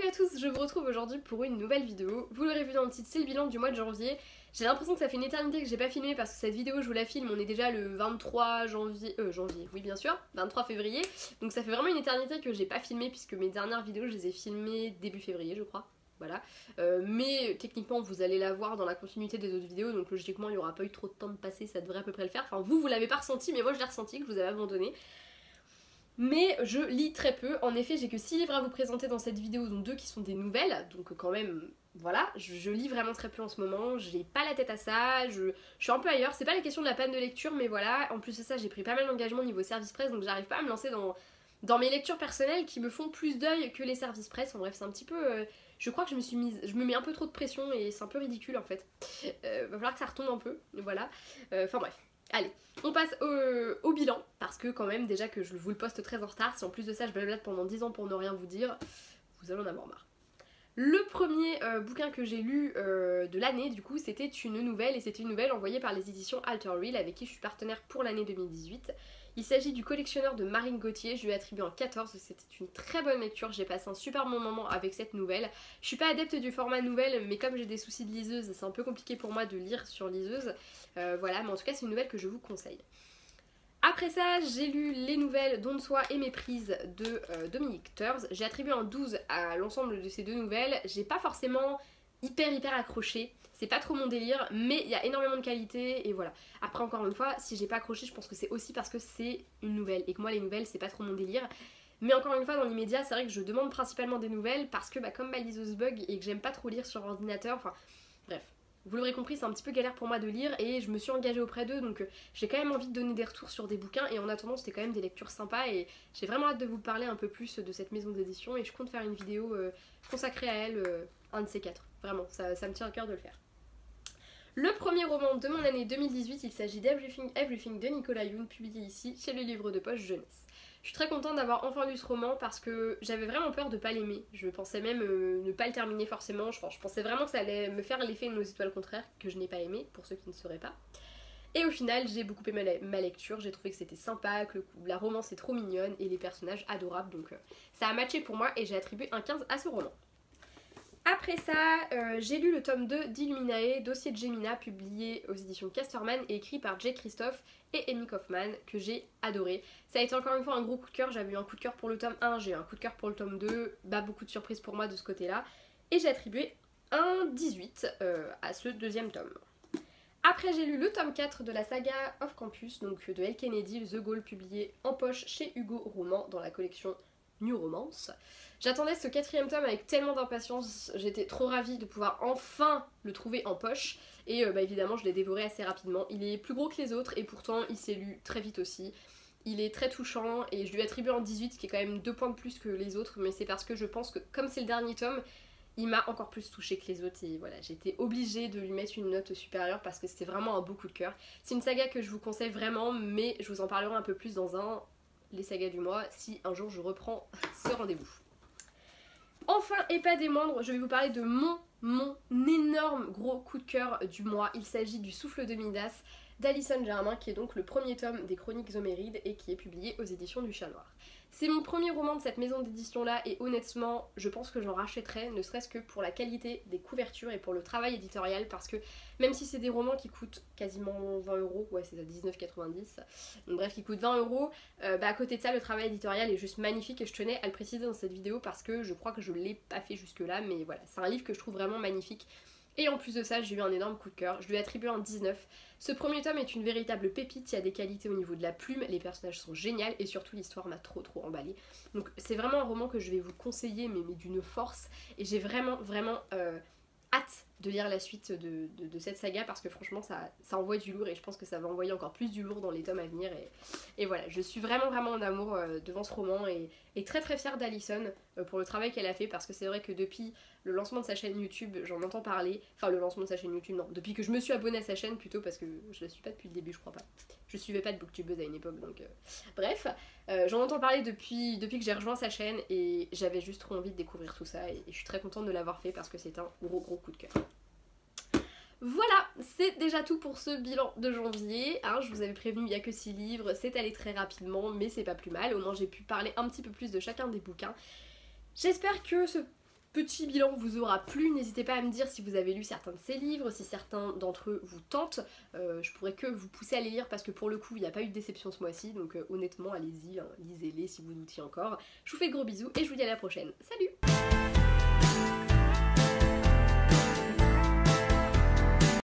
Salut à tous, je vous retrouve aujourd'hui pour une nouvelle vidéo. Vous l'aurez vu dans le titre, c'est le bilan du mois de janvier. J'ai l'impression que ça fait une éternité que j'ai pas filmé parce que cette vidéo je vous la filme, on est déjà le 23 janvier, oui bien sûr, 23 février. Donc ça fait vraiment une éternité que j'ai pas filmé puisque mes dernières vidéos je les ai filmées début février je crois. Voilà, mais techniquement vous allez la voir dans la continuité des autres vidéos, donc logiquement il n'y aura pas eu trop de temps de passer, ça devrait à peu près le faire. Enfin vous l'avez pas ressenti, mais moi je l'ai ressenti, que je vous avais abandonné. Mais je lis très peu, en effet j'ai que 6 livres à vous présenter dans cette vidéo, dont 2 qui sont des nouvelles, donc quand même, voilà, je lis vraiment très peu en ce moment, j'ai pas la tête à ça, je suis un peu ailleurs, c'est pas la question de la panne de lecture, mais voilà, en plus de ça j'ai pris pas mal d'engagement niveau service presse, donc j'arrive pas à me lancer dans mes lectures personnelles qui me font plus d'œil que les services presse. En bref c'est un petit peu... je crois que je me mets un peu trop de pression et c'est un peu ridicule en fait. Va falloir que ça retombe un peu, voilà. Enfin bref. Allez, on passe au bilan, parce que quand même, déjà que je vous le poste très en retard, si en plus de ça je blablate pendant 10 ans pour ne rien vous dire, vous allez en avoir marre. Le premier bouquin que j'ai lu de l'année, du coup, c'était une nouvelle, et c'était une nouvelle envoyée par les éditions Alter Real, avec qui je suis partenaire pour l'année 2018. Il s'agit du Collectionneur de Marine Gauthier, je lui ai attribué un 14, c'était une très bonne lecture, j'ai passé un super bon moment avec cette nouvelle. Je suis pas adepte du format nouvelle, mais comme j'ai des soucis de liseuse, c'est un peu compliqué pour moi de lire sur liseuse. Voilà, mais en tout cas c'est une nouvelle que je vous conseille. Après ça, j'ai lu les nouvelles Don de Soi et Méprise de Dominique Thurs. J'ai attribué un 12 à l'ensemble de ces deux nouvelles. J'ai pas forcément hyper accroché. C'est pas trop mon délire, mais il y a énormément de qualité et voilà. Après encore une fois, si j'ai pas accroché, je pense que c'est aussi parce que c'est une nouvelle et que moi les nouvelles c'est pas trop mon délire. Mais encore une fois, dans l'immédiat, c'est vrai que je demande principalement des nouvelles parce que comme ma liseuse bug et que j'aime pas trop lire sur ordinateur, enfin bref. Vous l'aurez compris, c'est un petit peu galère pour moi de lire et je me suis engagée auprès d'eux, donc j'ai quand même envie de donner des retours sur des bouquins et en attendant c'était quand même des lectures sympas et j'ai vraiment hâte de vous parler un peu plus de cette maison d'édition et je compte faire une vidéo consacrée à elle, un de ces quatre. Vraiment, ça me tient à cœur de le faire. Le premier roman de mon année 2018, il s'agit d'Everything de Nicolas Yoon, publié ici chez le livre de poche jeunesse. Je suis très contente d'avoir enfin lu ce roman parce que j'avais vraiment peur de pas l'aimer. Je pensais même ne pas le terminer forcément. Je pensais vraiment que ça allait me faire l'effet de Nos étoiles contraires, que je n'ai pas aimé, pour ceux qui ne sauraient pas. Et au final, j'ai beaucoup aimé ma lecture. J'ai trouvé que c'était sympa, que la romance est trop mignonne et les personnages adorables. Donc ça a matché pour moi et j'ai attribué un 15 à ce roman. Après ça, j'ai lu le tome 2 d'Illuminae, Dossier de Gemina, publié aux éditions Casterman et écrit par Jay Christophe et Amy Kaufman, que j'ai adoré. Ça a été encore une fois un gros coup de cœur, j'avais eu un coup de cœur pour le tome 1, j'ai eu un coup de cœur pour le tome 2, beaucoup de surprises pour moi de ce côté-là. Et j'ai attribué un 18 à ce deuxième tome. Après j'ai lu le tome 4 de la saga Off Campus, donc de Elle Kennedy, The Gaulle, publié en poche chez Hugo Roman dans la collection New Romance. J'attendais ce 4e tome avec tellement d'impatience, j'étais trop ravie de pouvoir enfin le trouver en poche et évidemment je l'ai dévoré assez rapidement. Il est plus gros que les autres et pourtant il s'est lu très vite aussi. Il est très touchant et je lui attribue un 18 ce qui est quand même 2 points de plus que les autres, mais c'est parce que je pense que comme c'est le dernier tome, il m'a encore plus touché que les autres et voilà, j'étais obligée de lui mettre une note supérieure parce que c'était vraiment un beau coup de cœur. C'est une saga que je vous conseille vraiment, mais je vous en parlerai un peu plus dans les sagas du mois si un jour je reprends ce rendez-vous. Enfin et pas des moindres, je vais vous parler de mon énorme gros coup de cœur du mois. Il s'agit du Souffle de Midas d'Alison Germain, qui est donc le premier tome des Chroniques Homérides et qui est publié aux éditions du Chat Noir. C'est mon premier roman de cette maison d'édition là et honnêtement je pense que j'en rachèterai, ne serait-ce que pour la qualité des couvertures et pour le travail éditorial, parce que même si c'est des romans qui coûtent quasiment 20 €, ouais c'est à 19,90, donc bref qui coûtent 20 €, à côté de ça le travail éditorial est juste magnifique et je tenais à le préciser dans cette vidéo parce que je crois que je l'ai pas fait jusque là, mais voilà, c'est un livre que je trouve vraiment magnifique. Et en plus de ça, j'ai eu un énorme coup de cœur, je lui ai attribué un 19. Ce premier tome est une véritable pépite, il y a des qualités au niveau de la plume, les personnages sont géniaux et surtout l'histoire m'a trop emballée. Donc c'est vraiment un roman que je vais vous conseiller mais d'une force et j'ai vraiment hâte de lire la suite de cette saga parce que franchement ça envoie du lourd et je pense que ça va envoyer encore plus du lourd dans les tomes à venir et voilà, je suis vraiment en amour devant ce roman et très fière d'Alison pour le travail qu'elle a fait parce que c'est vrai que depuis le lancement de sa chaîne YouTube, j'en entends parler, enfin le lancement de sa chaîne YouTube non, depuis que je me suis abonnée à sa chaîne plutôt parce que je la suis pas depuis le début je crois pas, je suivais pas de booktubeuse à une époque donc bref, j'en entends parler depuis que j'ai rejoint sa chaîne et j'avais juste trop envie de découvrir tout ça et je suis très contente de l'avoir fait parce que c'est un gros coup de cœur. Voilà, c'est déjà tout pour ce bilan de janvier, hein, je vous avais prévenu, il n'y a que 6 livres, c'est allé très rapidement, mais c'est pas plus mal, au moins j'ai pu parler un petit peu plus de chacun des bouquins. J'espère que ce petit bilan vous aura plu. N'hésitez pas à me dire si vous avez lu certains de ces livres, si certains d'entre eux vous tentent. Je pourrais que vous pousser à les lire parce que pour le coup il n'y a pas eu de déception ce mois-ci, donc honnêtement allez-y, hein, lisez-les si vous doutiez encore. Je vous fais de gros bisous et je vous dis à la prochaine. Salut!